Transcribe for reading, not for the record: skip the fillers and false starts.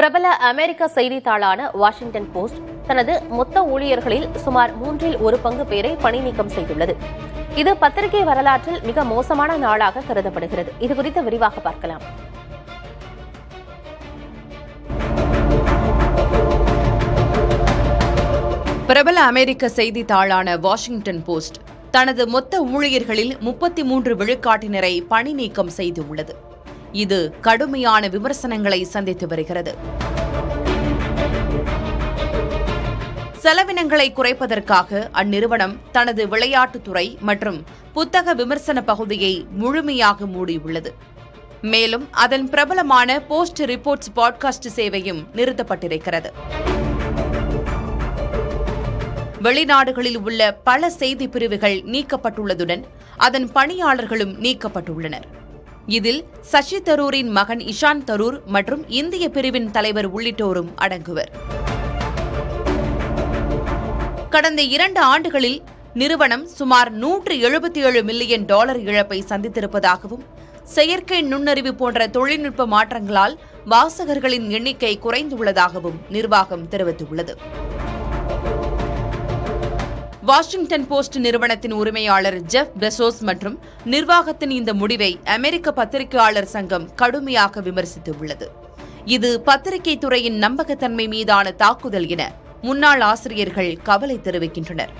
பிரபல அமெரிக்க செய்தித்தாளான Washington post தனது மொத்த ஊழியர்களில் சுமார் 1/3 பேரை பணி நீக்கம் செய்துள்ளது. இது பத்திரிகை வரலாற்றில் மிக மோசமான நாளாக கருதப்படுகிறது. இதுகுறித்து விரிவாக பார்க்கலாம். பிரபல அமெரிக்க செய்தித்தாளான வாஷிங்டன் போஸ்ட் தனது மொத்த ஊழியர்களில் 33% பணி நீக்கம் செய்துள்ளது. இது கடுமையான விமர்சனங்களை சந்தித்து வருகிறது. செலவினங்களை குறைப்பதற்காக அந்நிறுவனம் தனது விளையாட்டுத்துறை மற்றும் புத்தக விமர்சன பகுதியை முழுமையாக மூடியுள்ளது. மேலும் அதன் பிரபலமான போஸ்ட் ரிப்போர்ட்ஸ் பாட்காஸ்ட் சேவையும் நிறுத்தப்பட்டிருக்கிறது. வெளிநாடுகளில் உள்ள பல செய்தி பிரிவுகள் நீக்கப்பட்டுள்ளதுடன் அதன் பணியாளர்களும் நீக்கப்பட்டுள்ளனர். இதில் சசி தரூரின் மகன் இஷான் தரூர் மற்றும் இந்திய பிரிவின் தலைவர் உள்ளிட்டோரும் அடங்குவர். கடந்த 2 ஆண்டுகளில் நிறுவனம் சுமார் $177 மில்லியன் இழப்பை சந்தித்திருப்பதாகவும் செயற்கை நுண்ணறிவு போன்ற தொழில்நுட்ப மாற்றங்களால் வாசகர்களின் எண்ணிக்கை குறைந்துள்ளதாகவும் நிர்வாகம் தெரிவித்துள்ளது. வாஷிங்டன் போஸ்ட் நிறுவனத்தின் உரிமையாளர் ஜெஃப் பெசோஸ் மற்றும் நிர்வாகத்தின் இந்த முடிவை அமெரிக்க பத்திரிகையாளர் சங்கம் கடுமையாக விமர்சித்துள்ளது. இது பத்திரிகை துறையின் நம்பகத்தன்மை மீதான தாக்குதல் என முன்னாள் ஆசிரியர்கள் கவலை தெரிவிக்கின்றனர்.